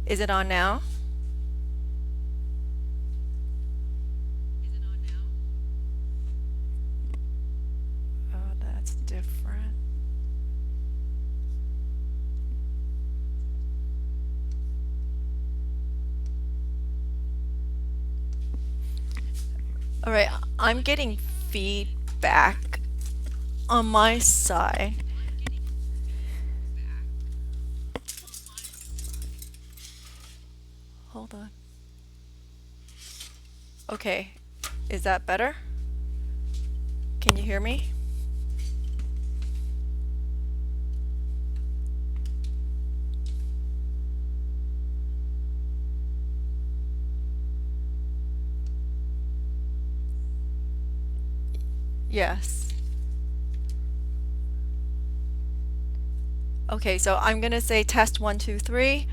Is it on now? Oh, that's different. All right, I'm getting feedback on my side. Hold on. Okay, is that better? Can you hear me? Yes. Okay, so I'm gonna say test 1, 2, 3.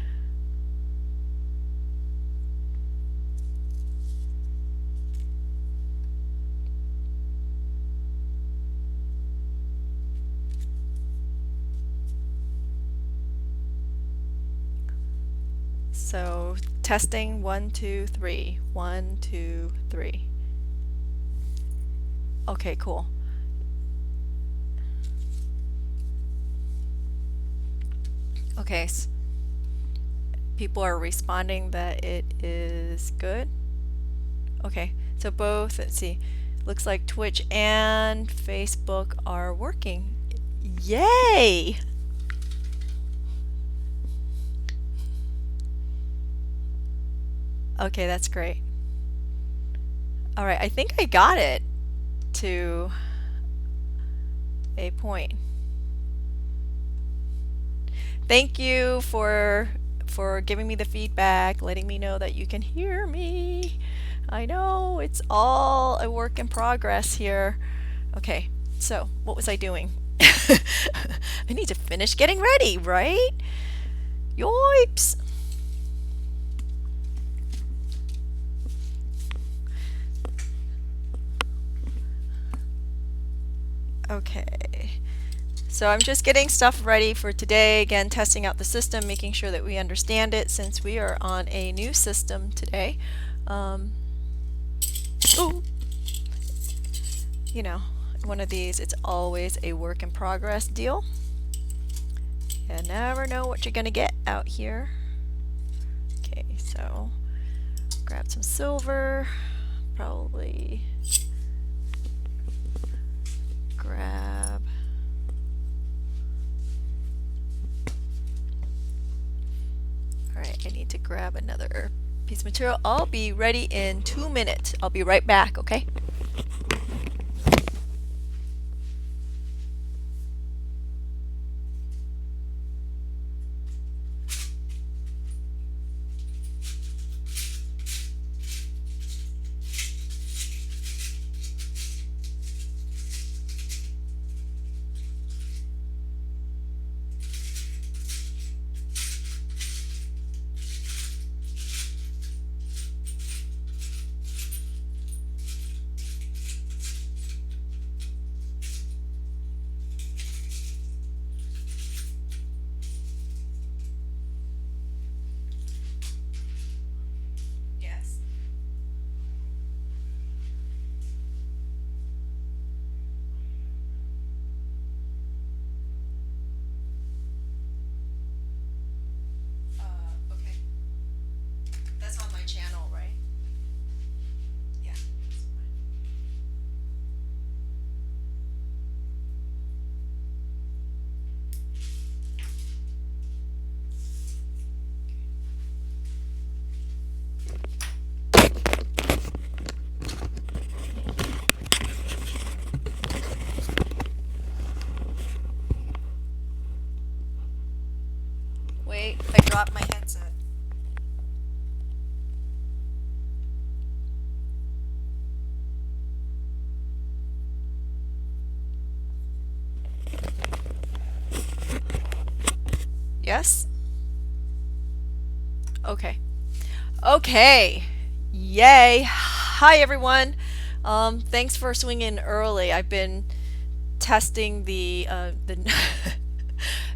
So testing 1, 2, 3. 1, 2, 3. Okay, cool. Okay, people are responding that it is good. Okay, so both, let's see, looks like Twitch and Facebook are working. Yay! Okay, that's great. All right, I think I got it to a point. Thank you for giving me the feedback, letting me know that you can hear me. I know it's all a work in progress here. Okay, so what was I doing? I need to finish getting ready, right? Yoips! Okay, so I'm just getting stuff ready for today. Again, testing out the system, making sure that we understand it since we are on a new system today. Ooh, you know, one of these, it's always a work in progress deal. You never know what you're gonna get out here. Okay, so grab some silver, probably grab Alright, I need to grab another piece of material. I'll be ready in 2 minutes. I'll be right back, okay? Yes. Okay. That's on my channel, right? Yeah, that's fine. Wait, I dropped my headset. Yes? Okay. Okay. Yay. Hi, everyone. Thanks for swinging early. I've been testing the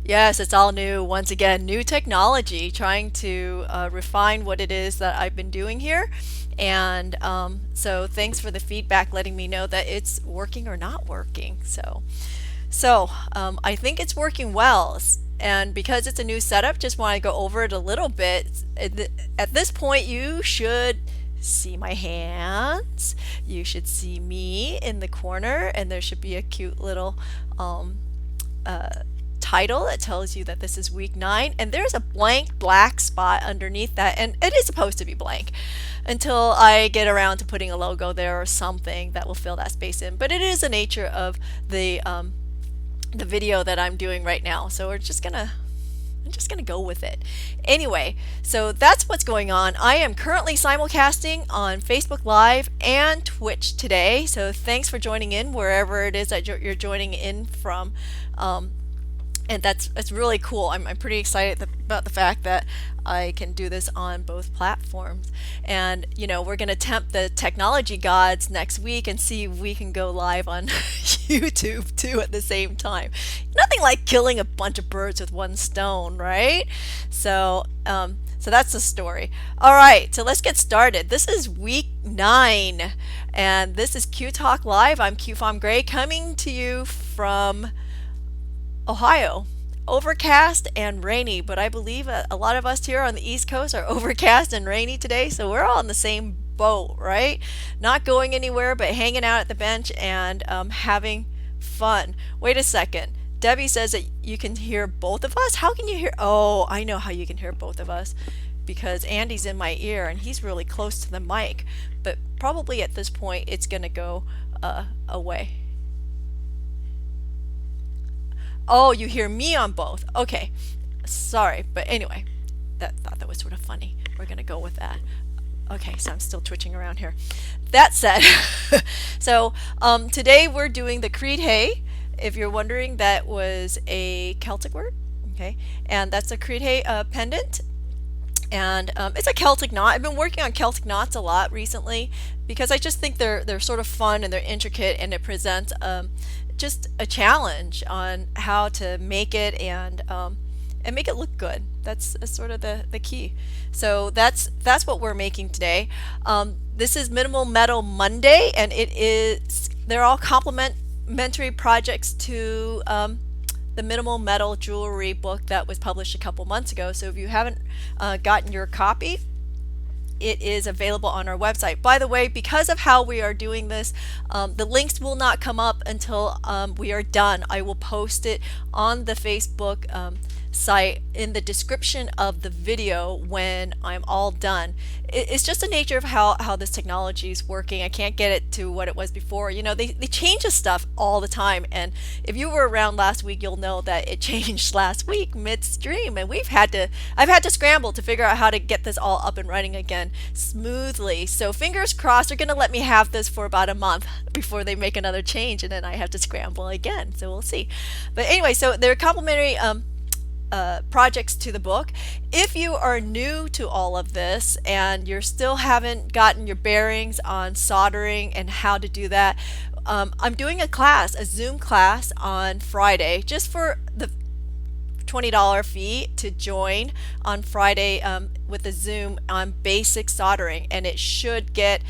Yes, it's all new. Once again, new technology, trying to refine what it is that I've been doing here. And so thanks for the feedback, letting me know that it's working or not working. So I think it's working well. And because it's a new setup, just want to go over it a little bit. At this point, you should see my hands. You should see me in the corner, and there should be a cute little um, uh, title that tells you that this is week 9, and there's a blank black spot underneath that, and it is supposed to be blank until I get around to putting a logo there or something that will fill that space in. But it is the nature of the video that I'm doing right now, so I'm just gonna go with it. Anyway, so that's what's going on. I am currently simulcasting on Facebook Live and Twitch today, so thanks for joining in wherever it is that you're joining in from. And that's really cool. I'm pretty excited about the fact that I can do this on both platforms. And we're going to tempt the technology gods next week and see if we can go live on YouTube too at the same time. Nothing like killing a bunch of birds with one stone, right? So that's the story. All right, so let's get started. This is week 9, and this is Q Talk Live. I'm Q Fom Gray coming to you from Ohio. Overcast and rainy, but I believe a lot of us here on the East Coast are overcast and rainy today, so we're all in the same boat, right? Not going anywhere, but hanging out at the bench and having fun. Wait a second. Debbie says that you can hear both of us. How can you hear? Oh, I know how you can hear both of us, because Andy's in my ear and he's really close to the mic, but probably at this point it's going to go away. Oh, you hear me on both. Okay. Sorry, but anyway, thought that was sort of funny. We're going to go with that. Okay, so I'm still twitching around here. That said, so today we're doing the Cridhe. If you're wondering, that was a Celtic word. Okay, and that's a Cridhe pendant. And it's a Celtic knot. I've been working on Celtic knots a lot recently because I just think they're sort of fun and they're intricate, and it presents just a challenge on how to make it and make it look good. That's sort of the key. So that's what we're making today. This is Minimal Metal Monday, and they're all complementary projects to the Minimal Metal Jewelry book that was published a couple months ago. So if you haven't gotten your copy, it is available on our website. By the way, because of how we are doing this, the links will not come up until we are done. I will post it on the Facebook site in the description of the video when I'm all done. It's just the nature of how this technology is working. I can't get it to what it was before. They change the stuff all the time, and if you were around last week, you'll know that it changed last week midstream, and I've had to scramble to figure out how to get this all up and running again smoothly. So fingers crossed, they're going to let me have this for about a month before they make another change, and then I have to scramble again. So we'll see. But anyway, so they're complementary projects to the book. If you are new to all of this and you still haven't gotten your bearings on soldering and how to do that, I'm doing a Zoom class on Friday, just for the $20 fee to join on Friday with a Zoom on basic soldering, and it should get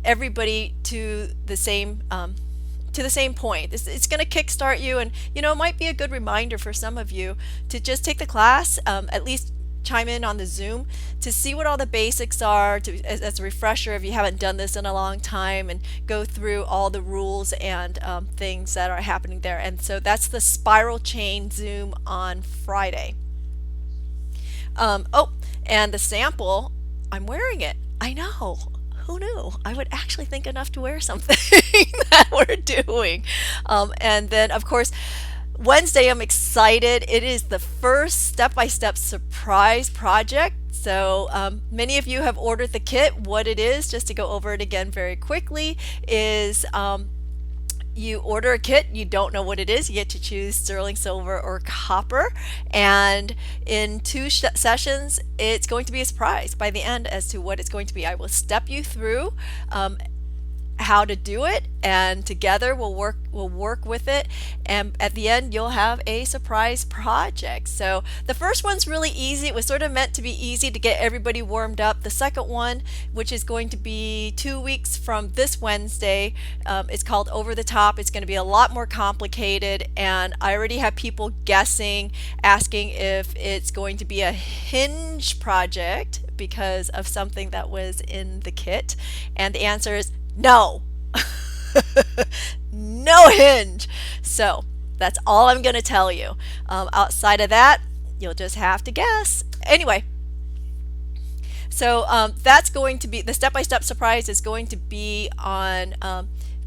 everybody to the same point. It's going to kickstart you, and it might be a good reminder for some of you to just take the class, at least chime in on the Zoom to see what all the basics are, as a refresher if you haven't done this in a long time, and go through all the rules and things that are happening there. And so that's the spiral chain Zoom on Friday. Oh, and the sample, I'm wearing it. I know. Who knew? I would actually think enough to wear something that we're doing. And then, of course, Wednesday, I'm excited. It is the first step-by-step surprise project. So many of you have ordered the kit. What it is, just to go over it again very quickly, is you order a kit, you don't know what it is, you get to choose sterling silver or copper, and in 2 sessions it's going to be a surprise by the end as to what it's going to be. I will step you through how to do it, and together we'll work with it, and at the end you'll have a surprise project. So the first one's really easy. It was sort of meant to be easy to get everybody warmed up. The second one, which is going to be 2 weeks from this Wednesday, it's called Over the Top. It's going to be a lot more complicated, and I already have people guessing, asking if it's going to be a hinge project because of something that was in the kit, and the answer is no. No hinge. So that's all I'm going to tell you. Outside of that, you'll just have to guess. Anyway, so that's going to be the step-by-step surprise is going to be on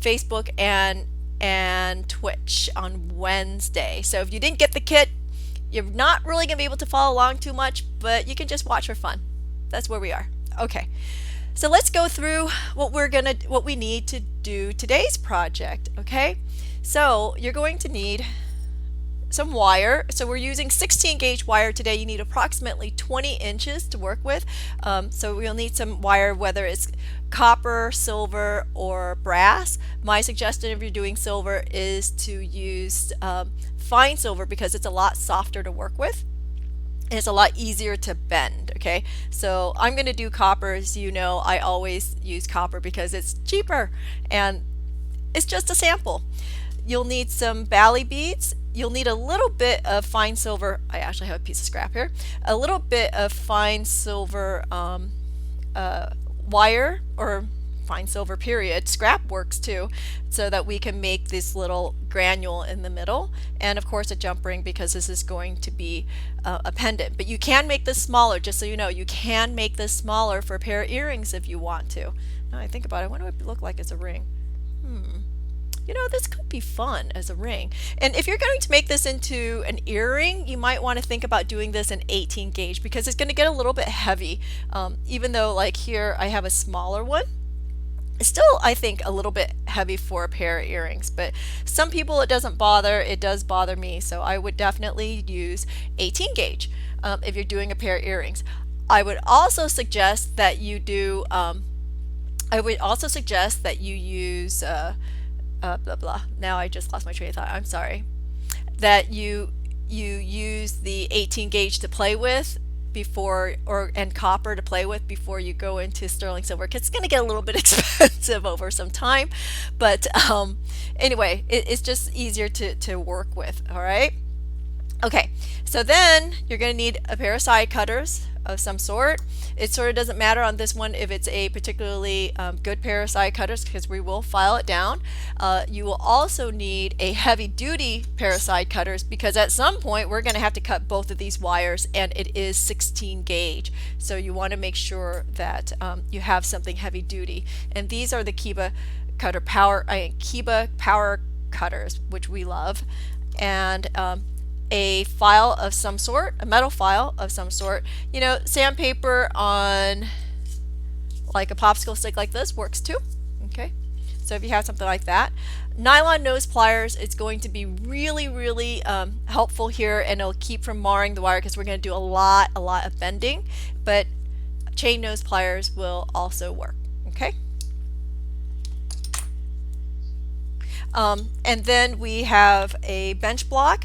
Facebook and Twitch on Wednesday. So if you didn't get the kit, you're not really going to be able to follow along too much, but you can just watch for fun. That's where we are. Okay. So let's go through what we need to do today's project, okay? So you're going to need some wire. So we're using 16 gauge wire today. You need approximately 20 inches to work with. So we'll need some wire, whether it's copper, silver, or brass. My suggestion if you're doing silver is to use fine silver because it's a lot softer to work with. And it's a lot easier to bend, okay? So I'm going to do copper. As you know, I always use copper because it's cheaper and it's just a sample. You'll need some Bali beads. You'll need a little bit of fine silver. I actually have a piece of scrap here. A little bit of fine silver wire, or fine silver period. Scrap works too, so that we can make this little granule in the middle, and of course a jump ring because this is going to be a pendant. But you can make this smaller, just so you know. You can make this smaller for a pair of earrings if you want to. Now I think about it, what would it look like as a ring? You know, this could be fun as a ring. And if you're going to make this into an earring, you might want to think about doing this in 18 gauge because it's going to get a little bit heavy. Even though like here I have a smaller one, it's still, I think, a little bit heavy for a pair of earrings, but some people it doesn't bother. It does bother me, so I would definitely use 18 gauge if you're doing a pair of earrings. I would also suggest that you do. I would also suggest that you use blah blah. Now I just lost my train of thought. I'm sorry. That you use the 18 gauge to play with before, and copper to play with before you go into sterling silver, because it's going to get a little bit expensive over some time, but anyway, it's just easier to work with. All right, okay, so then you're going to need a pair of side cutters of some sort. It sort of doesn't matter on this one if it's a particularly good pair of side cutters because we will file it down. You will also need a heavy duty pair of side cutters because at some point we're going to have to cut both of these wires, and it is 16 gauge. So you want to make sure that you have something heavy duty. And these are the Kiba power cutters, which we love. And a file of some sort, a metal file of some sort. You know, sandpaper on like a popsicle stick like this works too. Okay, so if you have something like that. Nylon nose pliers, it's going to be really helpful here, and it'll keep from marring the wire because we're going to do a lot of bending, but chain nose pliers will also work. Okay. And then we have a bench block.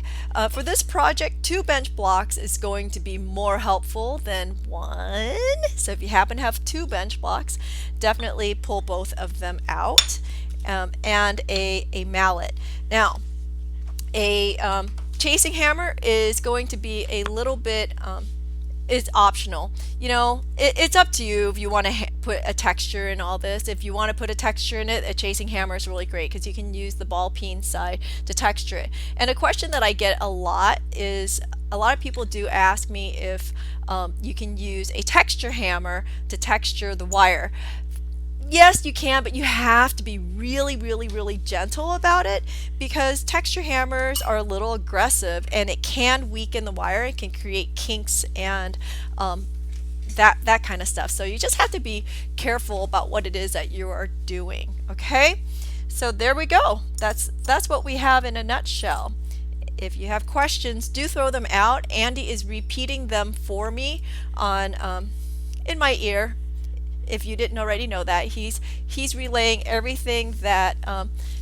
For this project, 2 bench blocks is going to be more helpful than 1. So if you happen to have 2 bench blocks, definitely pull both of them out. And a mallet. Now, a chasing hammer is going to be a little bit is optional. You know, it's up to you if you want to put a texture in all this. If you want to put a texture in it, a chasing hammer is really great because you can use the ball peen side to texture it. And a question that I get a lot is, a lot of people do ask me if you can use a texture hammer to texture the wire. Yes, you can, but you have to be really gentle about it because texture hammers are a little aggressive and it can weaken the wire. It can create kinks and that kind of stuff. So you just have to be careful about what it is that you are doing. Okay, so there we go. That's what we have in a nutshell. If you have questions, do throw them out. Andy is repeating them for me on in my ear. if you didn't already know that, he's relaying everything that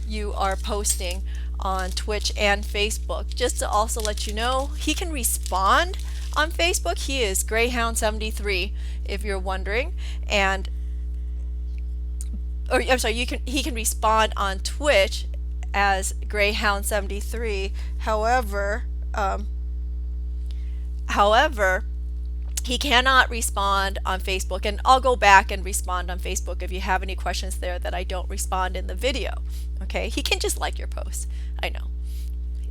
you are posting on Twitch and Facebook. Just to also let you know, he can respond on Facebook. He is Greyhound73, if you're wondering, and or I'm sorry, he can respond on Twitch as Greyhound73. However, he cannot respond on Facebook, and I'll go back and respond on Facebook if you have any questions there that I don't respond in the video. Okay, he can just like your post. I know.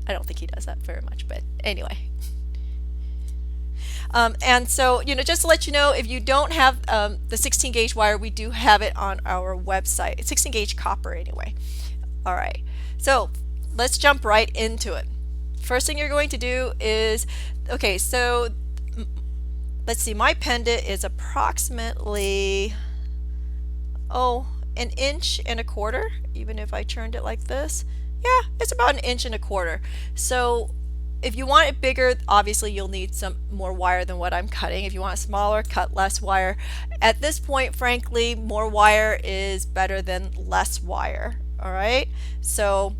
I don't think he does that very much, but anyway. And so, just to let you know, if you don't have the 16 gauge wire, we do have it on our website. It's 16 gauge copper anyway. All right, so let's jump right into it. First thing you're going to do is, okay, so let's see, my pendant is approximately, an inch and a quarter, even if I turned it like this. Yeah, it's about an inch and a quarter. So if you want it bigger, obviously you'll need some more wire than what I'm cutting. If you want it smaller, cut less wire. At this point, frankly, more wire is better than less wire. All right, so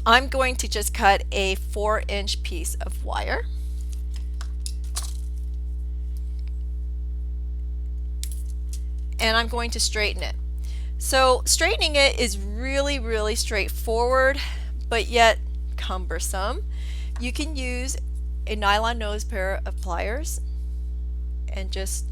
I'm going to just cut a 4-inch piece of wire. And I'm going to straighten it. So straightening it is really, really straightforward, but yet cumbersome. You can use a nylon nose pair of pliers and just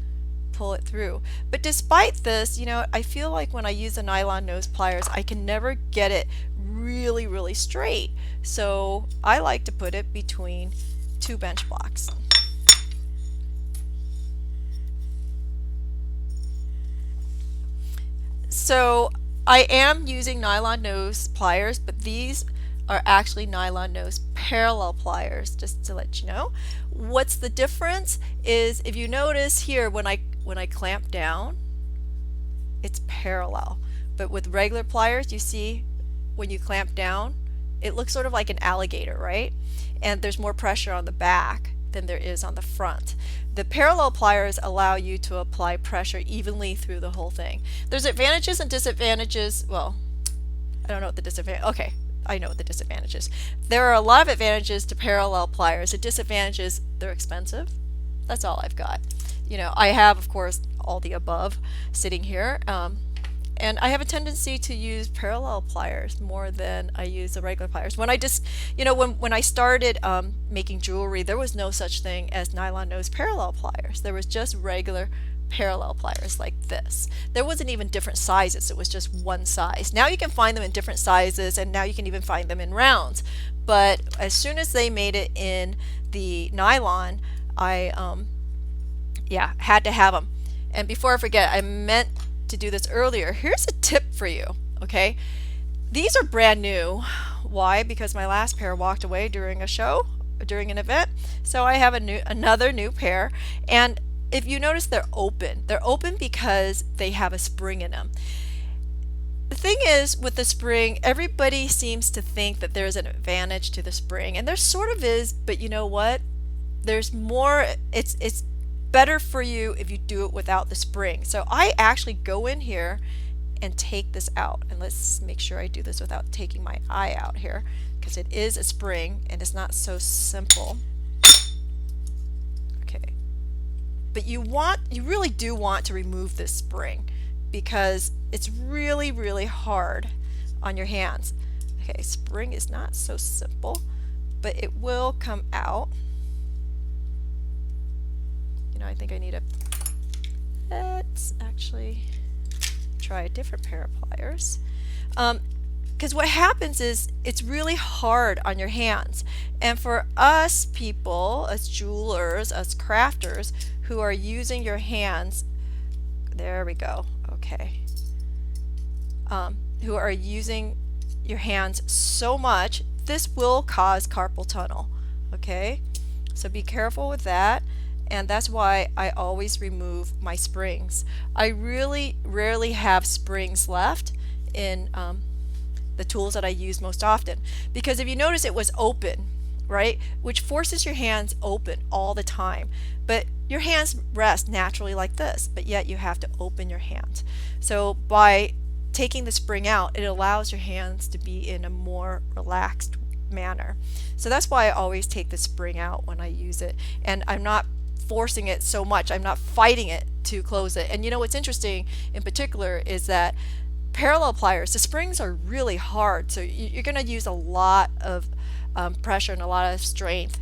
pull it through. But despite this, I feel like when I use the nylon nose pliers, I can never get it really, really straight. So I like to put it between 2 bench blocks. So I am using nylon nose pliers, but these are actually nylon nose parallel pliers, just to let you know. What's the difference is, if you notice here, when I clamp down, it's parallel. But with regular pliers, you see when you clamp down, it looks sort of like an alligator, right? And there's more pressure on the back than there is on the front. The parallel pliers allow you to apply pressure evenly through the whole thing. There's advantages and disadvantages. Well, I don't know what the disadvantage. Okay, I know what the disadvantages. There are a lot of advantages to parallel pliers. The disadvantages, they're expensive. That's all I've got. I have, of course, all the above sitting here. And I have a tendency to use parallel pliers more than I use the regular pliers. When I just, when I started making jewelry, there was no such thing as nylon nose parallel pliers. There was just regular parallel pliers like this. There wasn't even different sizes. It was just one size. Now you can find them in different sizes, and now you can even find them in rounds. But as soon as they made it in the nylon, I had to have them. And before I forget, I meant to do this earlier. Here's a tip for you. Okay, these are brand new. Why? Because my last pair walked away during a show, during an event. So I have another new pair, and if you notice, they're open. They're open because they have a spring in them. The thing is, with the spring, everybody seems to think that there's an advantage to the spring, and there sort of is, but you know what? There's more. It's better for you if you do it without the spring. So I actually go in here and take this out, and let's make sure I do this without taking my eye out here, because it is a spring and it's not so simple. Okay, but you really do want to remove this spring because it's really, really hard on your hands. Okay, spring is not so simple, but it will come out. I think I need let's actually try a different pair of pliers. Because what happens is it's really hard on your hands. And for us people, us jewelers, us crafters, who are using your hands, there we go, okay, who are using your hands so much, this will cause carpal tunnel. Okay, so be careful with that. And that's why I always remove my springs. I really rarely have springs left in the tools that I use most often, because if you notice, it was open. right? Which forces your hands open all the time. But your hands rest naturally like this, but yet you have to open your hands. So by taking the spring out, it allows your hands to be in a more relaxed manner. So that's why I always take the spring out when I use it. And I'm not forcing it so much. I'm not fighting it to close it. And you know what's interesting in particular is that parallel pliers, the springs are really hard. So you're going to use a lot of pressure and a lot of strength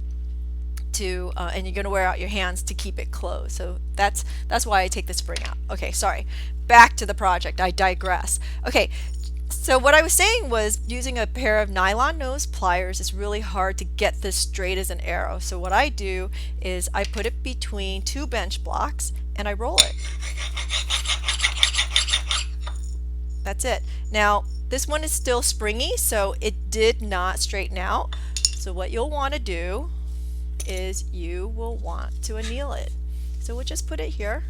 to, and you're going to wear out your hands to keep it closed. So that's why I take the spring out. Okay, sorry. Back to the project. I digress. Okay, so what I was saying was using a pair of nylon nose pliers is really hard to get this straight as an arrow. So what I do is I put it between two bench blocks and I roll it. That's it. Now this one is still springy, so it did not straighten out. So what you'll want to do is you will want to anneal it. So we'll just put it here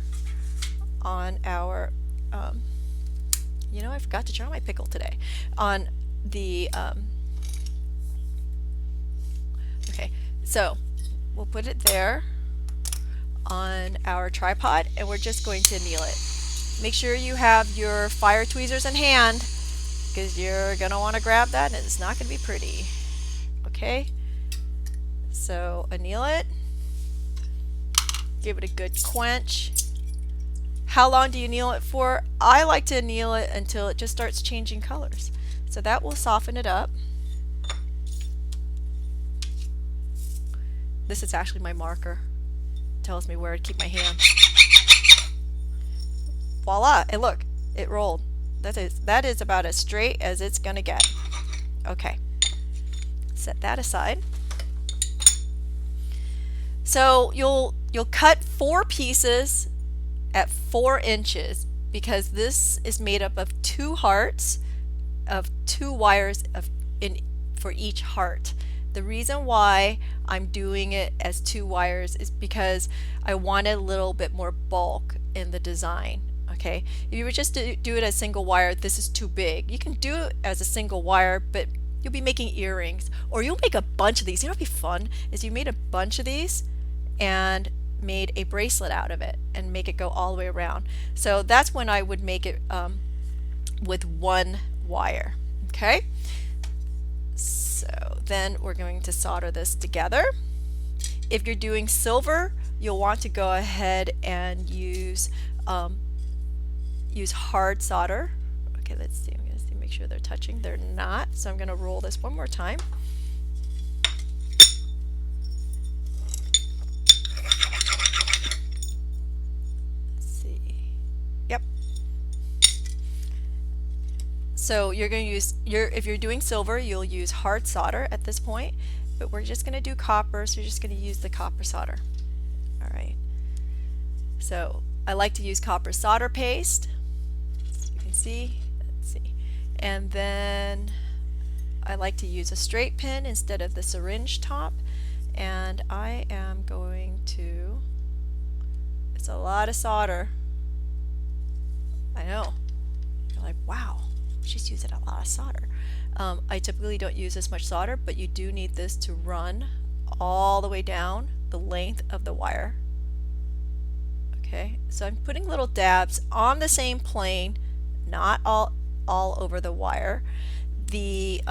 on our you know, I forgot to draw my pickle today. On the, okay, so we'll put it there on our tripod and we're just going to anneal it. Make sure you have your fire tweezers in hand because you're going to want to grab that and it's not going to be pretty. Okay, so anneal it, give it a good quench. How long do you anneal it for? I like to anneal it until it just starts changing colors. So that will soften it up. This is actually my marker. It tells me where to keep my hand. Voila! And look, it rolled. That is about as straight as it's gonna get. Okay. Set that aside. So you'll cut 4 pieces at 4 inches because this is made up of 2 hearts of 2 wires for each heart. The reason why I'm doing it as 2 wires is because I wanted a little bit more bulk in the design. Okay, if you were just to do it as single wire, this is too big. You can do it as a single wire, but you'll be making earrings, or you'll make a bunch of these. You know what'd be fun is you made a bunch of these and made a bracelet out of it and make it go all the way around. So that's when I would make it with 1 wire. Okay, so then we're going to solder this together. If you're doing silver, you'll want to go ahead and use hard solder. Okay, let's see. I'm going to make sure they're touching. They're not. So I'm going to roll this one more time. Yep. So you're going to use if you're doing silver, you'll use hard solder at this point, but we're just going to do copper, so you're just going to use the copper solder. All right. So I like to use copper solder paste. So you can see. Let's see. And then I like to use a straight pin instead of the syringe top, and I am going to. It's a lot of solder. I know. You're like, wow, she's using a lot of solder. I typically don't use this much solder, but you do need this to run all the way down the length of the wire. Okay, so I'm putting little dabs on the same plane, not all over the wire. The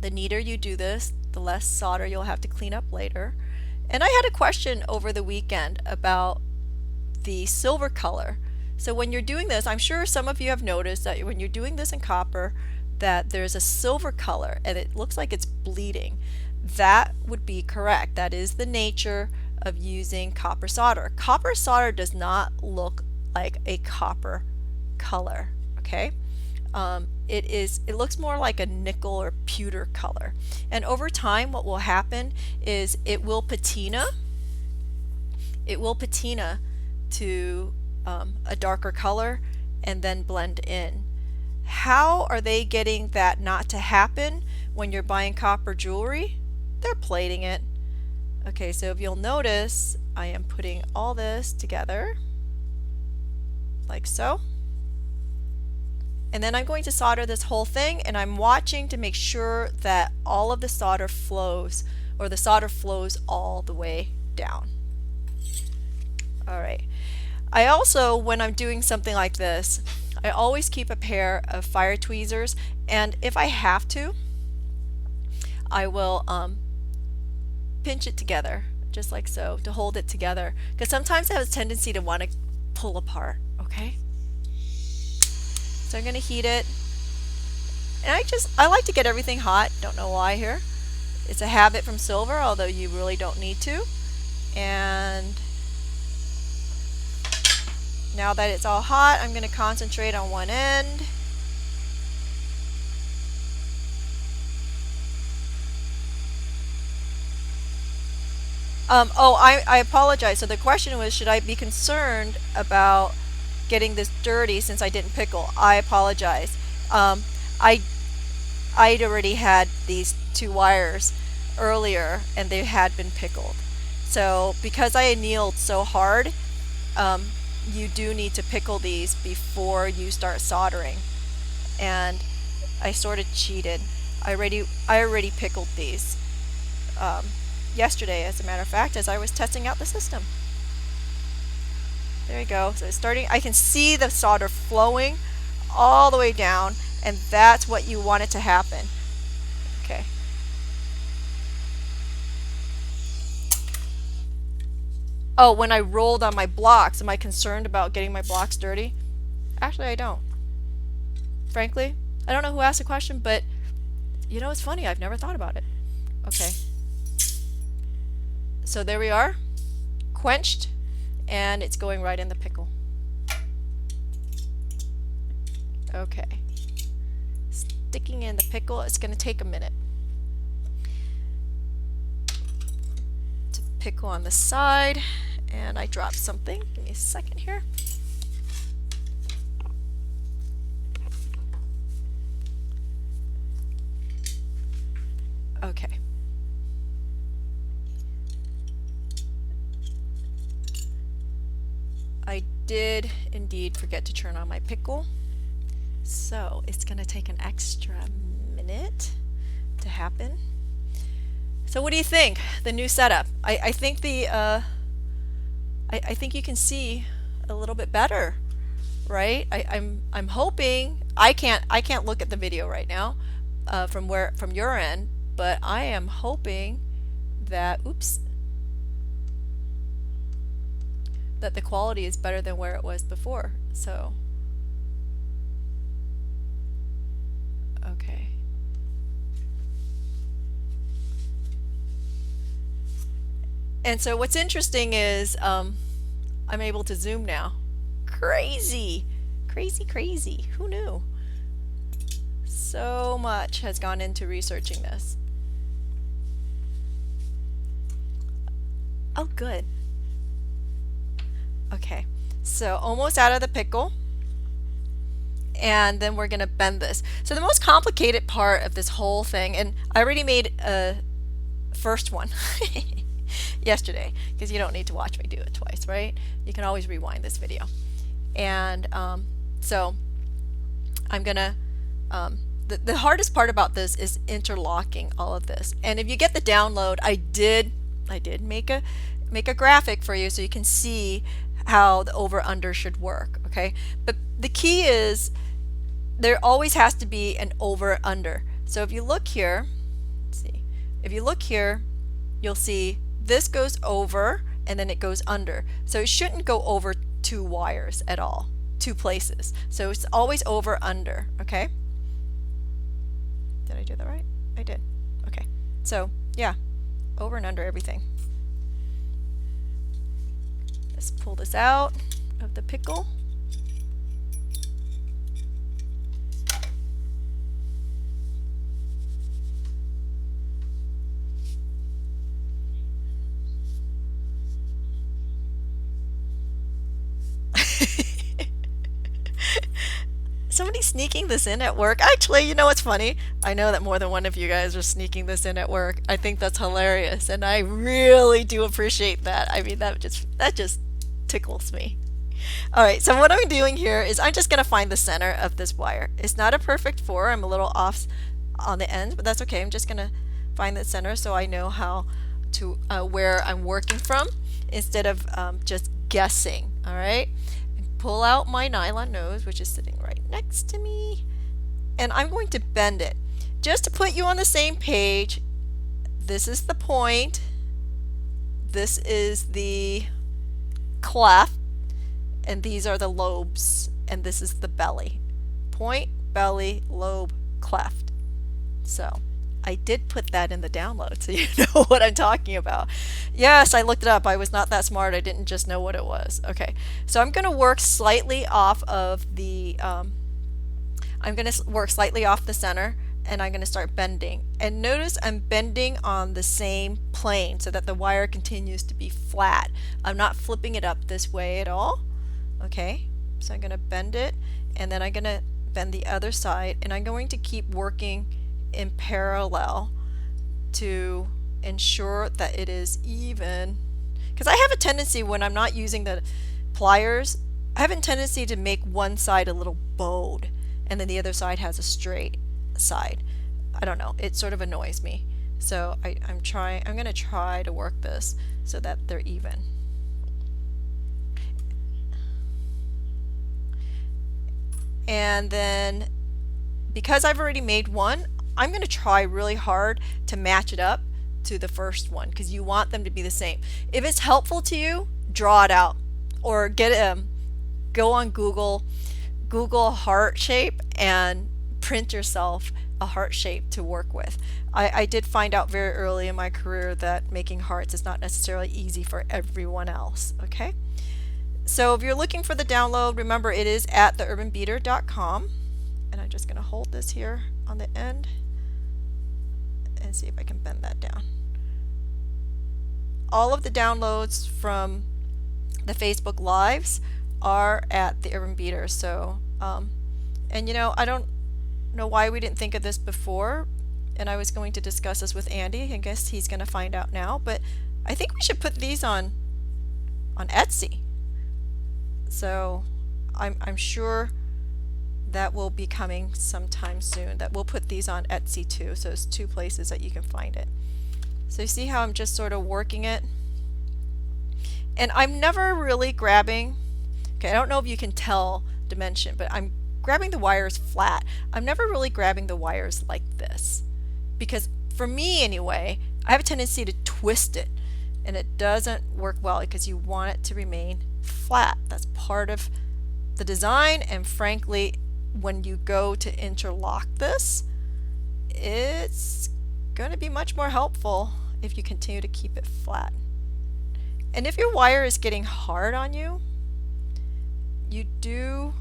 neater you do this, the less solder you'll have to clean up later. And I had a question over the weekend about the silver color. So when you're doing this, I'm sure some of you have noticed that when you're doing this in copper, that there's a silver color and it looks like it's bleeding. That would be correct. That is the nature of using copper solder. Copper solder does not look like a copper color. Okay, it looks more like a nickel or pewter color. And over time, what will happen is it will patina. It will patina to a darker color and then blend in. How are they getting that not to happen when you're buying copper jewelry? They're plating it. Okay, so if you'll notice, I am putting all this together like so. And then I'm going to solder this whole thing, and I'm watching to make sure that all of the solder flows, or the solder flows all the way down. Alright. I also, when I'm doing something like this, I always keep a pair of fire tweezers, and if I have to, I will pinch it together, just like so, to hold it together. Because sometimes I have a tendency to want to pull apart, okay? So I'm going to heat it. And I like to get everything hot, don't know why here. It's a habit from silver, although you really don't need to. And now that it's all hot, I'm going to concentrate on one end. I apologize. So the question was, should I be concerned about getting this dirty since I didn't pickle? I apologize. I'd already had these 2 wires earlier and they had been pickled. So because I annealed so hard, you do need to pickle these before you start soldering. And I sort of cheated. I already pickled these yesterday, as a matter of fact, as I was testing out the system. There you go. So it's starting. I can see the solder flowing all the way down, and that's what you want it to happen. Okay. Oh, when I rolled on my blocks, am I concerned about getting my blocks dirty? Actually, I don't. Frankly, I don't know who asked the question, but you know, it's funny. I've never thought about it. Okay. So there we are, quenched, and it's going right in the pickle. Okay. Sticking in the pickle, it's going to take a minute to pickle on the side, and I dropped something. Give me a second here. Okay. I did indeed forget to turn on my pickle, so it's going to take an extra minute to happen. So what do you think? The new setup? I think I think you can see a little bit better, right? I'm hoping. I can't look at the video right now from your end, but I am hoping that that the quality is better than where it was before. So okay. And so what's interesting is I'm able to zoom now. Crazy, crazy, crazy. Who knew? So much has gone into researching this. Oh, good. Okay, so almost out of the pickle, and then we're gonna bend this. So the most complicated part of this whole thing, and I already made a first one yesterday, because you don't need to watch me do it twice, right? You can always rewind this video. And so I'm gonna the hardest part about this is interlocking all of this. And if you get the download, I did make a graphic for you so you can see how the over under should work, okay? But the key is there always has to be an over under. So if you look here, let's see, if you look here, you'll see this goes over and then it goes under. So it shouldn't go over 2 wires at all, 2 places. So it's always over under, okay? Did I do that right? I did. Okay. So yeah, over and under everything. Let's pull this out of the pickle. Somebody's sneaking this in at work. Actually, you know what's funny? I know that more than one of you guys are sneaking this in at work. I think that's hilarious, and I really do appreciate that. I mean, that just tickles me. All right, so what I'm doing here is I'm just gonna find the center of this wire. It's not a perfect 4. I'm a little off on the end, but that's okay. I'm just gonna find the center so I know how to where I'm working from instead of just guessing. All right, pull out my nylon nose, which is sitting right next to me, and I'm going to bend it. Just to put you on the same page, this is the point, this is the cleft, and these are the lobes, and this is the belly. Point, belly, lobe, cleft. So I did put that in the download so you know what I'm talking about. Yes, I looked it up. I was not that smart. I didn't just know what it was. Okay, so I'm going to work slightly off of the center, and I'm going to start bending. And notice I'm bending on the same plane so that the wire continues to be flat. I'm not flipping it up this way at all. Okay, so I'm going to bend it, and then I'm going to bend the other side, and I'm going to keep working in parallel to ensure that it is even, because I have a tendency when I'm not using the pliers, I have a tendency to make one side a little bowed and then the other side has a straight side. I don't know, it sort of annoys me. So I'm going to try to work this so that they're even. And then because I've already made one, I'm going to try really hard to match it up to the first one because you want them to be the same. If it's helpful to you, draw it out or go on Google a heart shape and print yourself a heart shape to work with. I did find out very early in my career that making hearts is not necessarily easy for everyone else. Okay, so if you're looking for the download, remember it is at theurbanbeater.com, and I'm just going to hold this here on the end and see if I can bend that down. All of the downloads from the Facebook Lives are at the Urban Beater. So, and you know, I don't know why we didn't think of this before, and I was going to discuss this with Andy. I guess he's going to find out now, but I think we should put these on Etsy. So I'm sure that will be coming sometime soon, that we'll put these on Etsy too. So it's 2 places that you can find it. So you see how I'm just sort of working it, and I'm never really grabbing, okay, I don't know if you can tell dimension, but I'm grabbing the wires flat. I'm never really grabbing the wires like this because for me anyway, I have a tendency to twist it and it doesn't work well because you want it to remain flat. That's part of the design, and frankly when you go to interlock this, it's going to be much more helpful if you continue to keep it flat. And if your wire is getting hard on you, you do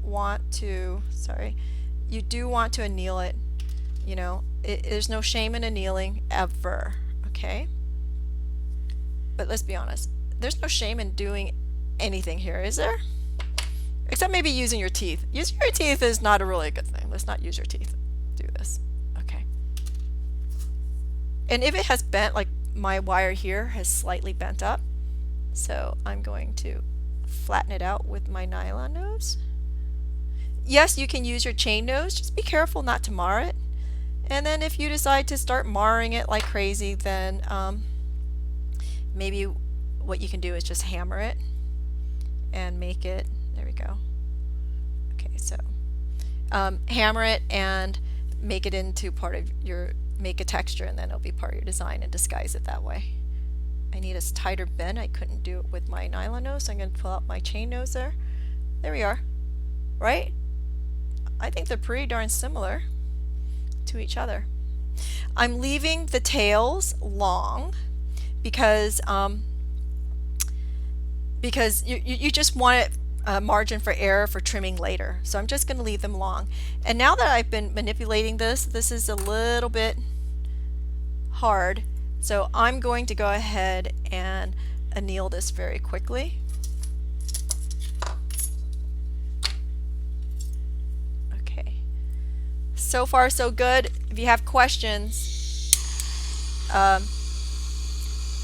want to anneal it. You know, there's no shame in annealing ever, okay? But let's be honest, there's no shame in doing anything here, is there? Except maybe using your teeth. Using your teeth is not a really good thing. Let's not use your teeth. Do this. Okay. And if it has bent, like my wire here has slightly bent up, so I'm going to flatten it out with my nylon nose. Yes, you can use your chain nose. Just be careful not to mar it. And then if you decide to start marring it like crazy, then maybe what you can do is just hammer it and make it, there we go. Okay, so hammer it and make it into part of your, make a texture, and then it'll be part of your design and disguise it that way. I need a tighter bend. I couldn't do it with my nylon nose, so I'm going to pull out my chain nose there. There we are. Right? I think they're pretty darn similar to each other. I'm leaving the tails long because you just want a margin for error for trimming later. So I'm just going to leave them long. And now that I've been manipulating this, this is a little bit hard. So I'm going to go ahead and anneal this very quickly. Okay. So far so good. If you have questions,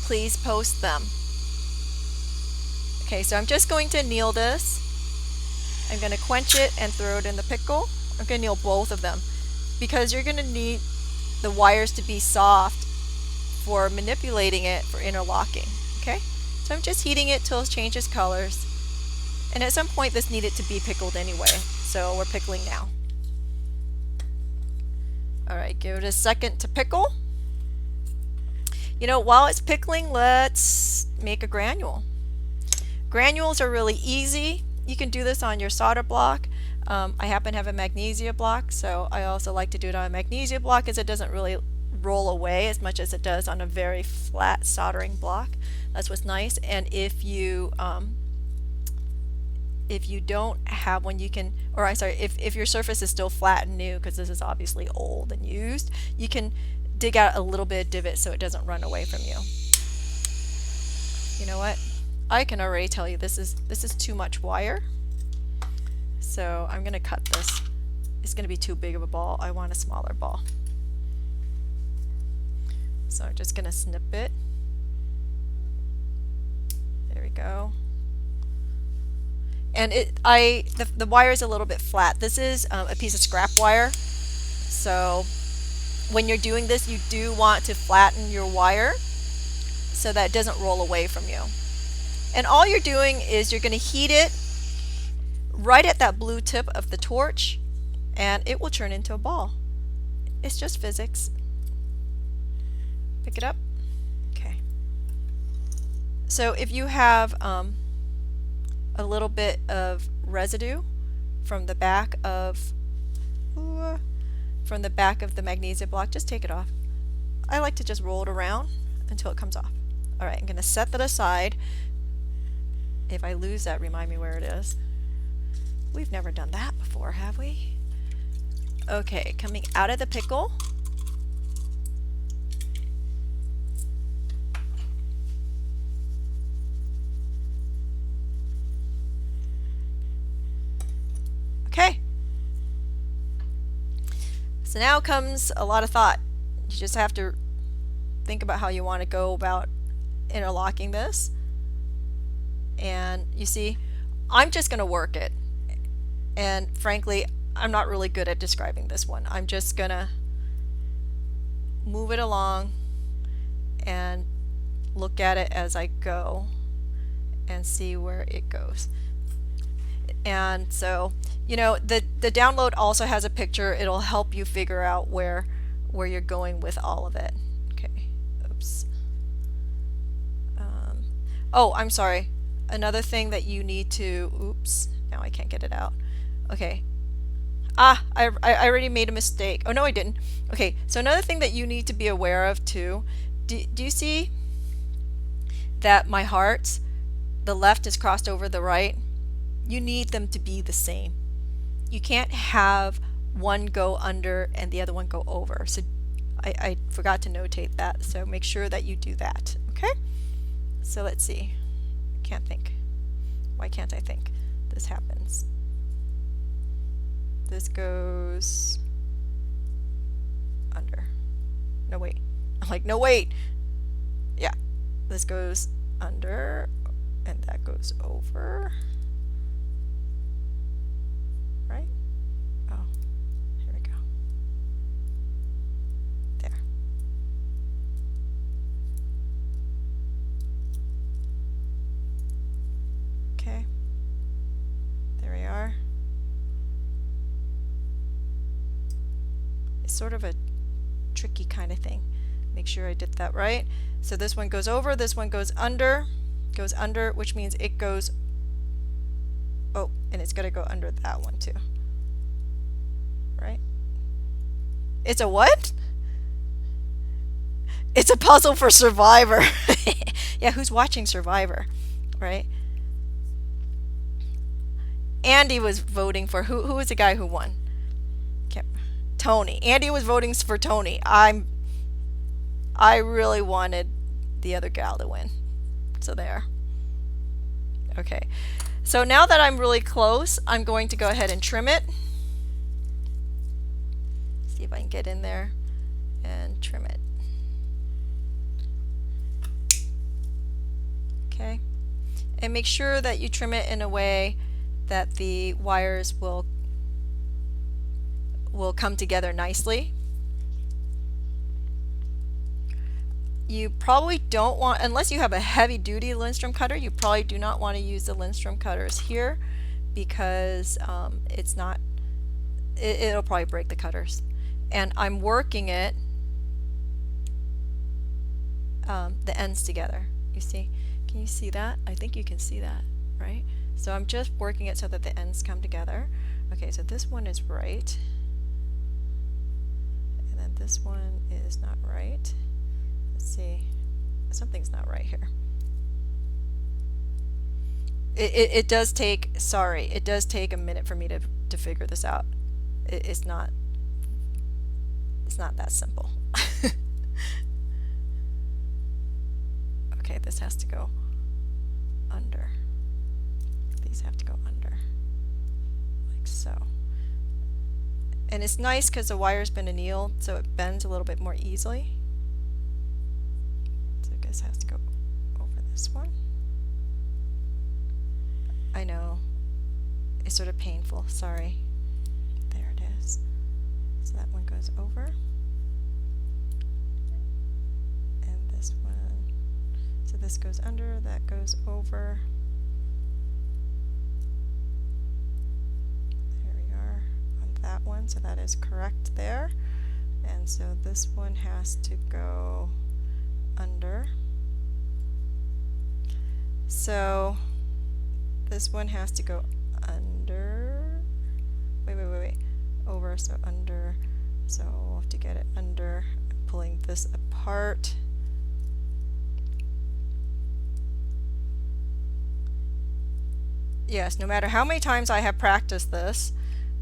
please post them. Okay, so I'm just going to anneal this. I'm going to quench it and throw it in the pickle. I'm going to anneal both of them because you're going to need the wires to be soft for manipulating it for interlocking. Okay, so I'm just heating it till it changes colors. And at some point this needed to be pickled anyway, so we're pickling now. Alright, give it a second to pickle. You know, while it's pickling, let's make a granule. Granules are really easy. You can do this on your solder block. I happen to have a magnesia block, so I also like to do it on a magnesia block as it doesn't really roll away as much as it does on a very flat soldering block. That's what's nice. And if you don't have one, you can, or I'm sorry, if your surface is still flat and new, because this is obviously old and used, you can dig out a little bit of divot so it doesn't run away from you. You know what? I can already tell you this is too much wire. So I'm going to cut this. It's going to be too big of a ball. I want a smaller ball. So I'm just going to snip it. There we go. And the wire is a little bit flat. This is a piece of scrap wire. So when you're doing this, you do want to flatten your wire so that it doesn't roll away from you. And all you're doing is you're going to heat it right at that blue tip of the torch, and it will turn into a ball. It's just physics. Pick it up. Okay. So if you have a little bit of residue from the back of the magnesia block, just take it off. I like to just roll it around until it comes off. Alright, I'm going to set that aside. If I lose that, remind me where it is. We've never done that before, have we? Okay, coming out of the pickle. Okay. So now comes a lot of thought. You just have to think about how you want to go about interlocking this. And you see, I'm just going to work it. And frankly, I'm not really good at describing this one. I'm just going to move it along and look at it as I go and see where it goes. And so, you know, the download also has a picture. It'll help you figure out where you're going with all of it. Okay, oops. Oh, I'm sorry. Another thing that you need to, oops, now I can't get it out. Okay. I already made a mistake. Oh, no, I didn't. Okay, so another thing that you need to be aware of too, do you see that my hearts, the left is crossed over the right? You need them to be the same. You can't have one go under and the other one go over. So I forgot to notate that, so make sure that you do that. Okay? So let's see. Can't think. Why can't I think? This happens. This goes under. No, wait. I'm like, no, wait. Yeah. This goes under and that goes over. Right? Oh, here we go. There. Okay. There we are. It's sort of a tricky kind of thing. Make sure I did that right. So this one goes over, this one goes under, which means it goes, oh, and it's got to go under that one too. Right? It's a what? It's a puzzle for Survivor. Yeah, who's watching Survivor? Right? Andy was voting for, who was the guy who won? Tony. Andy was voting for Tony. I really wanted the other gal to win. So there. Okay. So now that I'm really close, I'm going to go ahead and trim it. See if I can get in there and trim it. Okay. And make sure that you trim it in a way that the wires will come together nicely. You probably don't want, unless you have a heavy duty Lindstrom cutter, you probably do not want to use the Lindstrom cutters here because it'll probably break the cutters. And I'm working it, the ends together. You see? Can you see that? I think you can see that, right? So I'm just working it so that the ends come together. Okay, so this one is right. And then this one is not right. Let's see. Something's not right here. It does take, sorry, it does take a minute for me to figure this out. It's not that simple. Okay, this has to go under. These have to go under, like so. And it's nice because the wire's been annealed, so it bends a little bit more easily. So this has to go over this one. I know, it's sort of painful, sorry. There it is. So that one goes over. And this one. So this goes under, that goes over. There we are on that one, so that is correct there. And so this one has to go under. So this one has to go under. Wait. Over, so under. So we'll have to get it under. I'm pulling this apart. Yes, no matter how many times I have practiced this,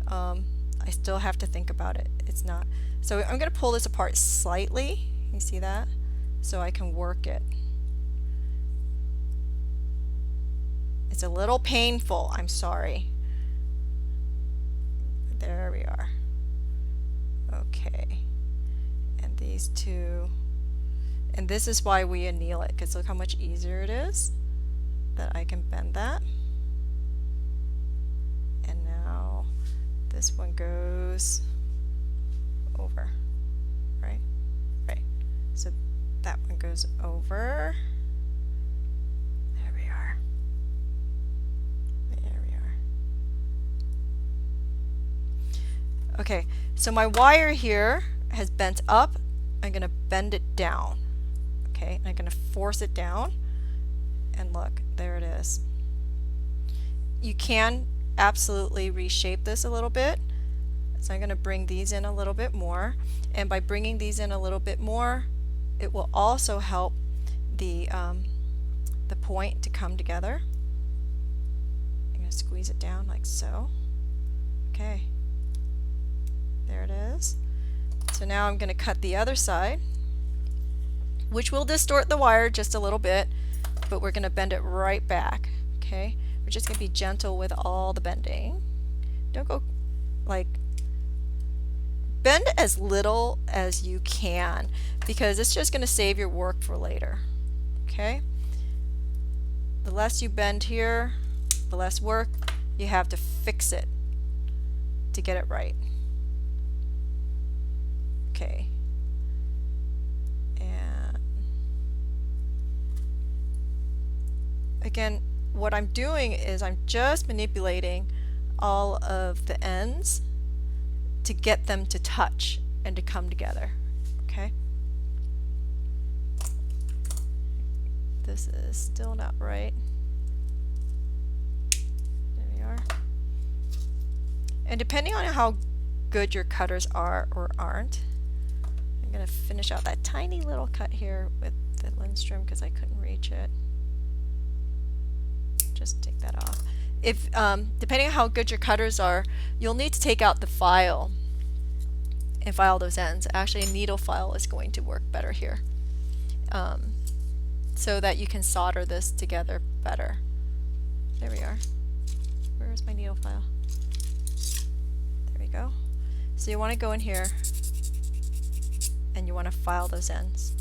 I still have to think about it. It's not. So I'm going to pull this apart slightly. You see that? So I can work it. It's a little painful. I'm sorry. There we are. Okay. And these two. And this is why we anneal it, because look how much easier it is that I can bend that. And now this one goes over, right? Right. So that one goes over. There we are. There we are. Okay, so my wire here has bent up. I'm going to bend it down. Okay, and I'm going to force it down. And look, there it is. You can absolutely reshape this a little bit. So I'm going to bring these in a little bit more, and by bringing these in a little bit more, it will also help the point to come together. I'm going to squeeze it down like so. Okay, there it is. So now I'm going to cut the other side, which will distort the wire just a little bit, but we're going to bend it right back. Okay, we're just going to be gentle with all the bending. Don't go like, bend as little as you can, because it's just going to save your work for later. Okay, the less you bend here, the less work you have to fix it to get it right. Okay, and again, what I'm doing is I'm just manipulating all of the ends to get them to touch and to come together. Okay, this is still not right. There we are. And depending on how good your cutters are or aren't, I'm going to finish out that tiny little cut here with the Lindstrom because I couldn't reach it. Just take that off. If depending on how good your cutters are, you'll need to take out the file and file those ends. Actually, a needle file is going to work better here, so that you can solder this together better. There we are. Where is my needle file? There we go. So you want to go in here and you want to file those ends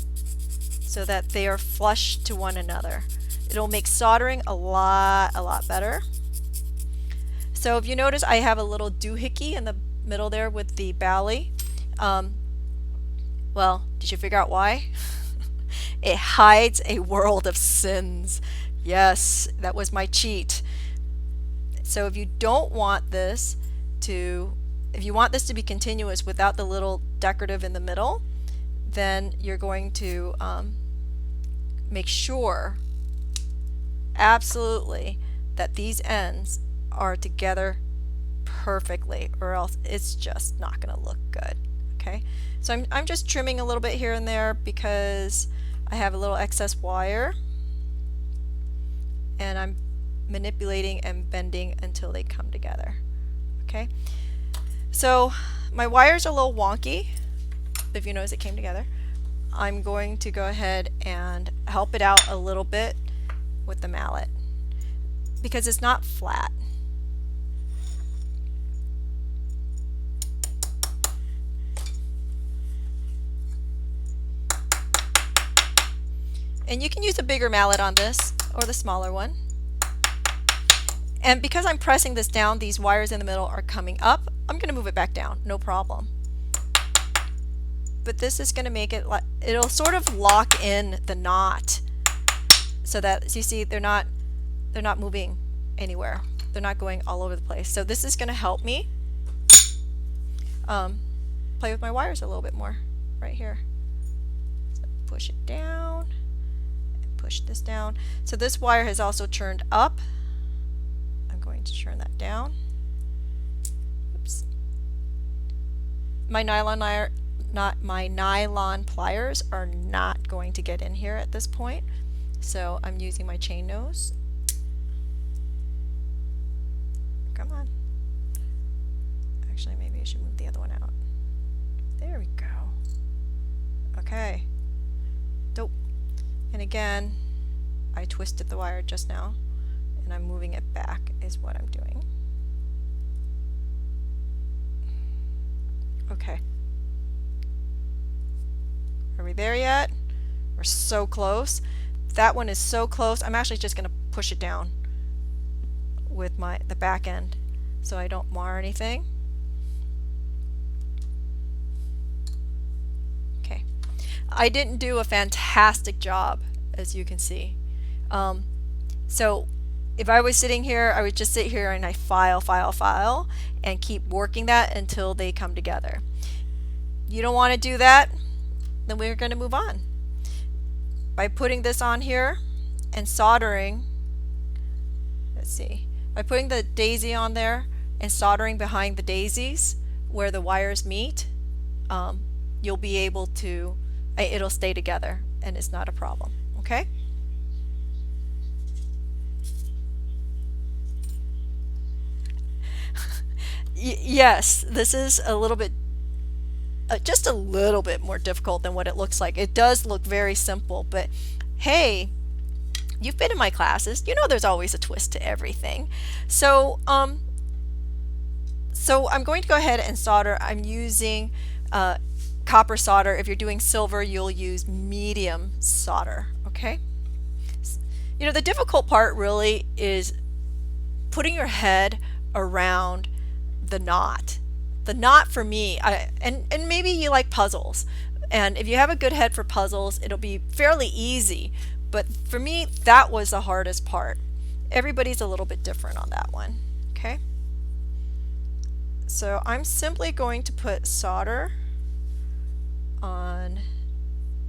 so that they are flush to one another. It'll make soldering a lot better. So if you notice, I have a little doohickey in the middle there with the Bali. Well, did you figure out why? It hides a world of sins. Yes, that was my cheat. So if you don't want this if you want this to be continuous without the little decorative in the middle, then you're going to make sure, absolutely, that these ends are together perfectly, or else it's just not going to look good. Okay, so I'm just trimming a little bit here and there because I have a little excess wire, and I'm manipulating and bending until they come together. Okay, so my wires are a little wonky. If you notice, it came together. I'm going to go ahead and help it out a little bit with the mallet because it's not flat. And you can use a bigger mallet on this or the smaller one. And because I'm pressing this down, these wires in the middle are coming up. I'm going to move it back down, no problem. But this is going to make it, it'll sort of lock in the knot so that, as you see, they're not moving anywhere. They're not going all over the place. So this is going to help me play with my wires a little bit more right here. So push it down and push this down. So this wire has also turned up. I'm going to turn that down. Oops. My nylon pliers are not going to get in here at this point, so I'm using my chain nose. Come on. Actually, maybe I should move the other one out. There we go. Okay. Dope. And again, I twisted the wire just now, and I'm moving it back is what I'm doing. Okay. Are we there yet? We're so close. That one is so close. I'm actually just going to push it down with the back end so I don't mar anything. Okay. I didn't do a fantastic job, as you can see. So if I was sitting here, I would just sit here and I file, and keep working that until they come together. You don't want to do that, then we're going to move on. By putting this on here and soldering, let's see, by putting the daisy on there and soldering behind the daisies where the wires meet, you'll be able to, it'll stay together and it's not a problem. Okay? Yes, this is a little bit just a little bit more difficult than what it looks like. It does look very simple, but hey, you've been in my classes. You know there's always a twist to everything. So so I'm going to go ahead and solder. I'm using copper solder. If you're doing silver, you'll use medium solder. Okay. You know, the difficult part really is putting your head around the knot. The knot for me, and maybe you like puzzles, and if you have a good head for puzzles, it'll be fairly easy, but for me that was the hardest part. Everybody's a little bit different on that one. Okay, so I'm simply going to put solder on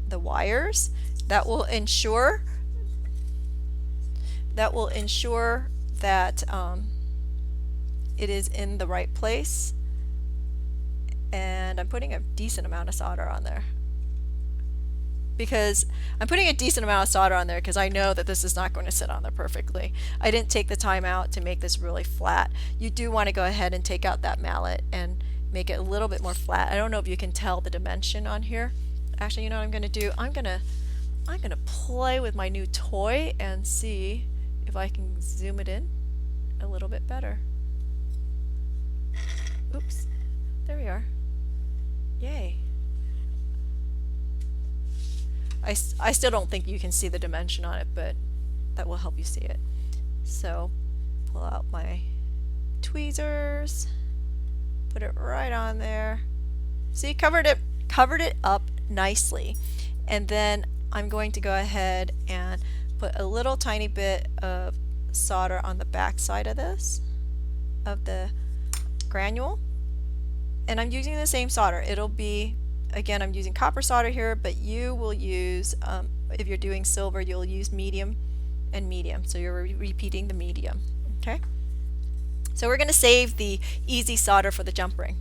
the wires. That will ensure that it is in the right place. And I'm putting a decent amount of solder on there because I know that this is not going to sit on there perfectly. I didn't take the time out to make this really flat. You do want to go ahead and take out that mallet and make it a little bit more flat. I don't know if you can tell the dimension on here. Actually, you know what I'm going to do? I'm going to play with my new toy and see if I can zoom it in a little bit better. Oops. There we are. Yay. I still don't think you can see the dimension on it, but that will help you see it. So pull out my tweezers, put it right on there. See, covered it up nicely. And then I'm going to go ahead and put a little tiny bit of solder on the back side of this, of the granule. And I'm using the same solder. It'll be, again, I'm using copper solder here, but you will use, if you're doing silver, you'll use medium and medium. So you're repeating the medium. Okay? So we're going to save the easy solder for the jump ring.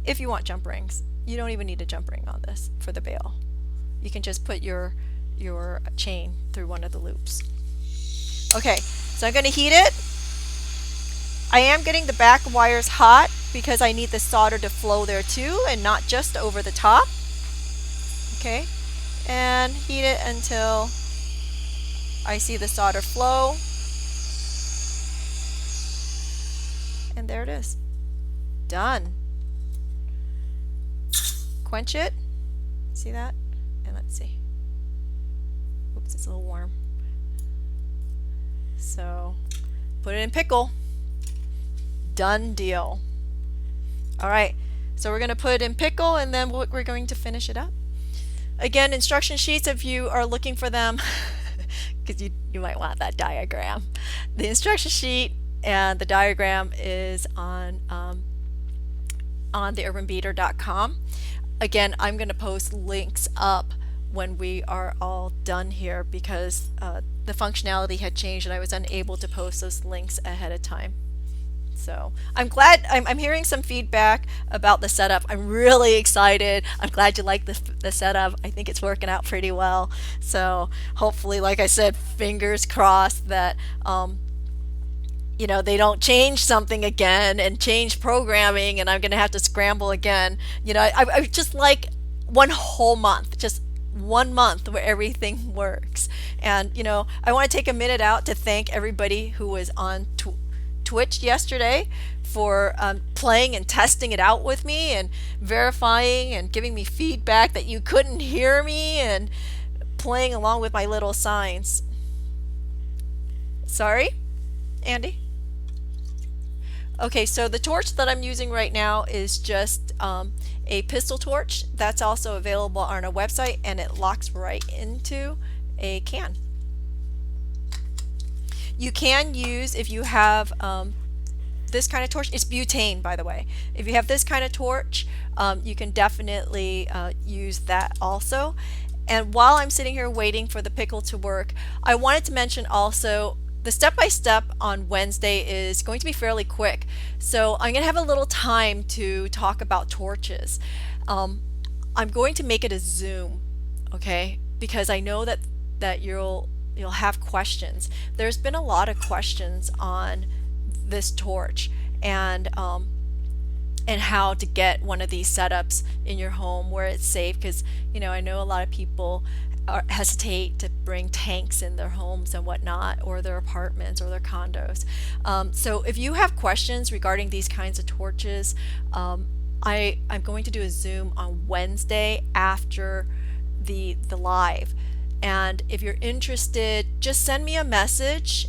If you want jump rings, you don't even need a jump ring on this for the bail. You can just put your chain through one of the loops. Okay, so I'm going to heat it. I am getting the back wires hot because I need the solder to flow there too and not just over the top. Okay, and heat it until I see the solder flow. And there it is. Done. Quench it. See that? And let's see. Oops, it's a little warm. So put it in pickle. Done deal. Alright, so we're going to put it in pickle and then we're going to finish it up. Again, instruction sheets, if you are looking for them, because you might want that diagram. The instruction sheet and the diagram is on theurbanbeater.com. Again, I'm going to post links up when we are all done here because the functionality had changed and I was unable to post those links ahead of time. So I'm glad, I'm hearing some feedback about the setup. I'm really excited. I'm glad you like the setup. I think it's working out pretty well. So hopefully, like I said, fingers crossed that you know, they don't change something again and change programming and I'm going to have to scramble again. You know, I just like one whole month, just 1 month where everything works. And, you know, I want to take a minute out to thank everybody who was on Twitch yesterday for playing and testing it out with me and verifying and giving me feedback that you couldn't hear me and playing along with my little signs. Sorry, Andy? Okay, so the torch that I'm using right now is just a pistol torch. That's also available on our website and it locks right into a can. You can use, if you have this kind of torch, it's butane by the way. If you have this kind of torch, you can definitely use that also. And while I'm sitting here waiting for the pickle to work, I wanted to mention also the step-by-step on Wednesday is going to be fairly quick. So I'm going to have a little time to talk about torches. I'm going to make it a Zoom, okay? Because I know that you'll have questions. There's been a lot of questions on this torch and how to get one of these setups in your home where it's safe, because you know I know a lot of people hesitate to bring tanks in their homes and whatnot, or their apartments or their condos. So if you have questions regarding these kinds of torches, I'm going to do a Zoom on Wednesday after the live. And if you're interested, just send me a message.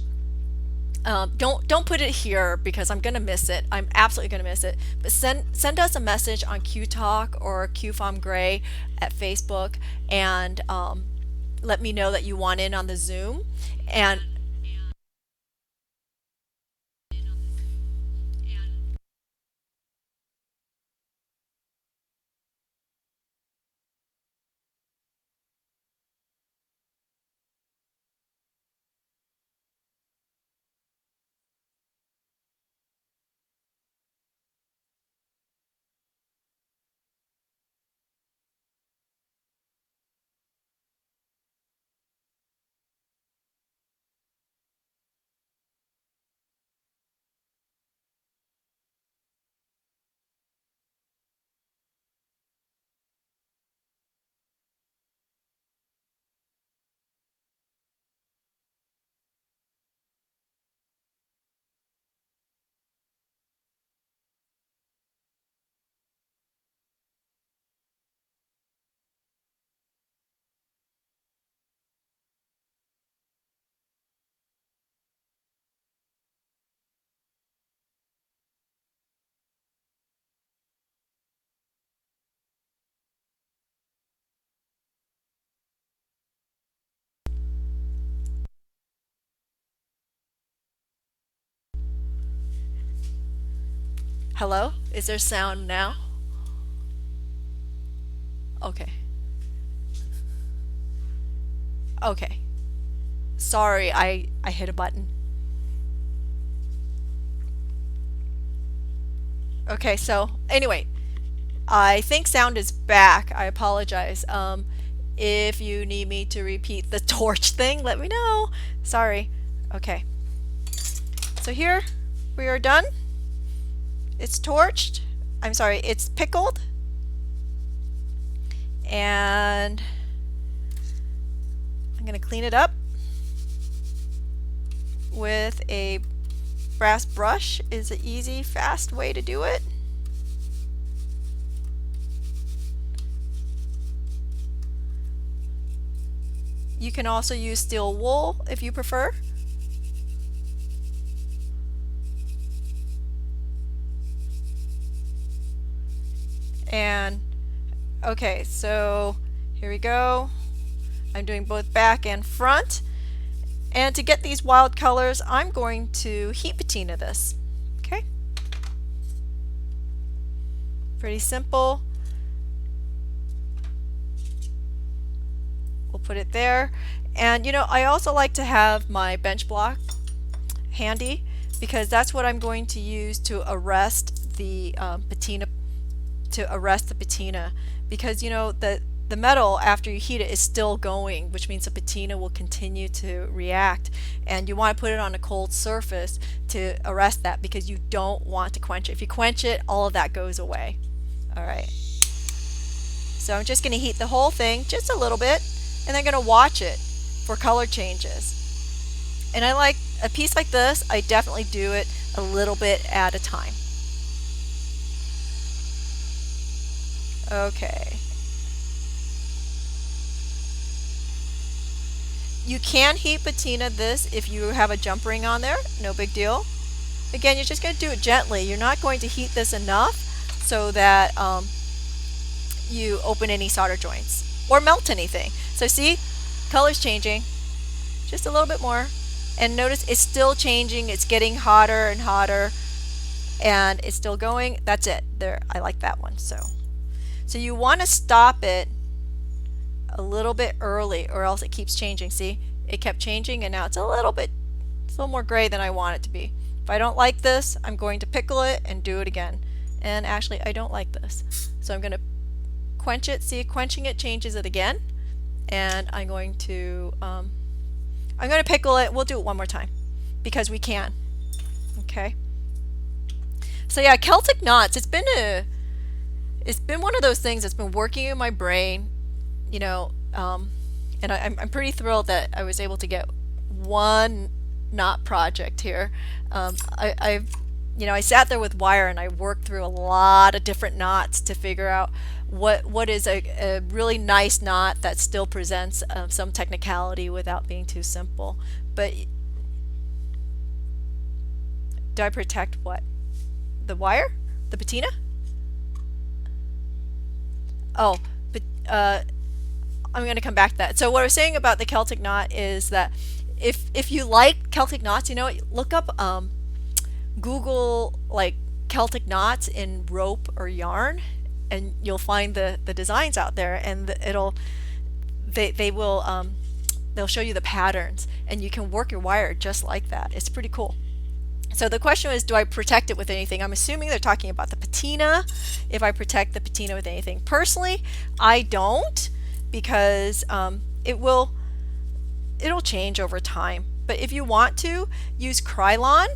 Don't put it here because I'm gonna miss it. I'm absolutely gonna miss it. But send us a message on Q Talk or QFOM Gray at Facebook and let me know that you want in on the Zoom. And Hello? Is there sound now? Okay. Okay. Sorry, I hit a button. Okay, so anyway, I think sound is back. I apologize. If you need me to repeat the torch thing, let me know. Sorry. Okay. So here we are done. It's torched. I'm sorry, it's pickled. And I'm going to clean it up with a brass brush. Is an easy, fast way to do it. You can also use steel wool if you prefer. And okay, so here we go. I'm doing both back and front. And to get these wild colors, I'm going to heat patina this. Okay? Pretty simple. We'll put it there. And you know, I also like to have my bench block handy because that's what I'm going to use to arrest the patina, because you know the metal after you heat it is still going, which means the patina will continue to react, and you want to put it on a cold surface to arrest that because you don't want to quench it. If you quench it, all of that goes away. Alright, so I'm just going to heat the whole thing just a little bit and then going to watch it for color changes. And I like a piece like this, I definitely do it a little bit at a time. Okay. You can heat patina this if you have a jump ring on there, no big deal. Again, you're just going to do it gently. You're not going to heat this enough so that you open any solder joints or melt anything. So see, color's changing just a little bit more, and notice it's still changing. It's getting hotter and hotter, and it's still going. That's it. There, I like that one. So you want to stop it a little bit early or else it keeps changing. See, it kept changing and now it's a little more gray than I want it to be. If I don't like this, I'm going to pickle it and do it again. And actually I don't like this, so I'm going to quench it. See, quenching it changes it again, and I'm going to pickle it. We'll do it one more time because we can. Okay, so yeah, Celtic knots, it's been one of those things that's been working in my brain, you know, and I'm pretty thrilled that I was able to get one knot project here. I sat there with wire and I worked through a lot of different knots to figure out what is a really nice knot that still presents some technicality without being too simple. But do I protect what? The wire? The patina? Oh, but I'm going to come back to that. So what I was saying about the Celtic knot is that if you like Celtic knots, you know, look up Google like Celtic knots in rope or yarn, and you'll find the designs out there, and they'll show you the patterns, and you can work your wire just like that. It's pretty cool. So the question is, do I protect it with anything? I'm assuming they're talking about the patina, if I protect the patina with anything. Personally, I don't, because it'll change over time. But if you want to, use Nylon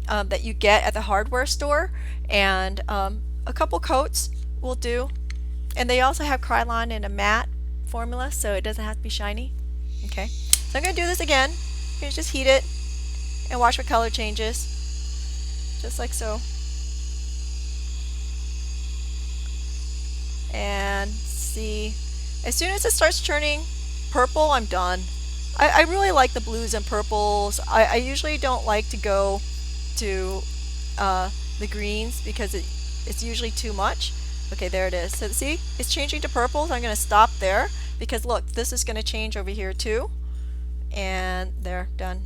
that you get at the hardware store, and a couple coats will do. And they also have Nylon in a matte formula, so it doesn't have to be shiny. Okay, so I'm going to do this again. I'm going to just heat it and watch what color changes. Just like so. And see, as soon as it starts turning purple, I'm done. I really like the blues and purples. I usually don't like to go to the greens because it's usually too much. Okay, there it is. So see, it's changing to purple, so I'm going to stop there because look, this is going to change over here too. And there, done.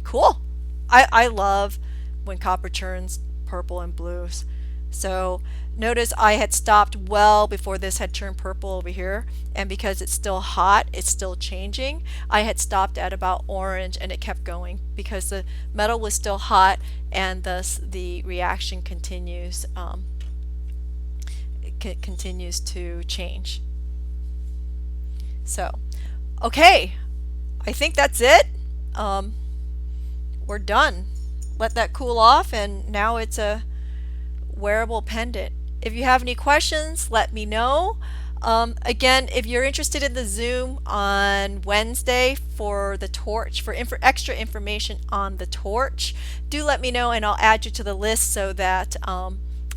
Cool. I love when copper turns purple and blues. So notice I had stopped well before this had turned purple over here, and because it's still hot, it's still changing. I had stopped at about orange and it kept going because the metal was still hot, and thus the reaction continues continues to change. So, okay, I think that's it. We're done. Let that cool off, and now it's a wearable pendant. If you have any questions, let me know. Again, if you're interested in the Zoom on Wednesday for the torch, for extra information on the torch, do let me know and I'll add you to the list so that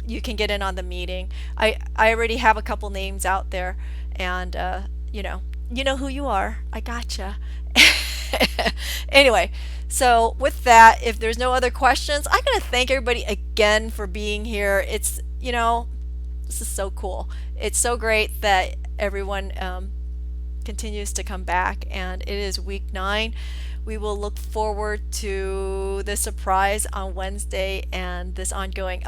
you can get in on the meeting. I already have a couple names out there, and you know who you are. I gotcha. Anyway, so with that, if there's no other questions, I'm going to thank everybody again for being here. It's, this is so cool. It's so great that everyone continues to come back, and it is week 9. We will look forward to the surprise on Wednesday and this ongoing.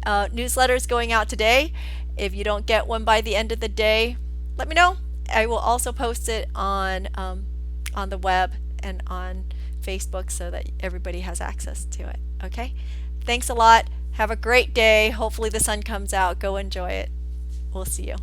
Newsletters going out today. If you don't get one by the end of the day, let me know. I will also post it on the web and on Facebook so that everybody has access to it. Okay? Thanks a lot. Have a great day. Hopefully the sun comes out. Go enjoy it. We'll see you.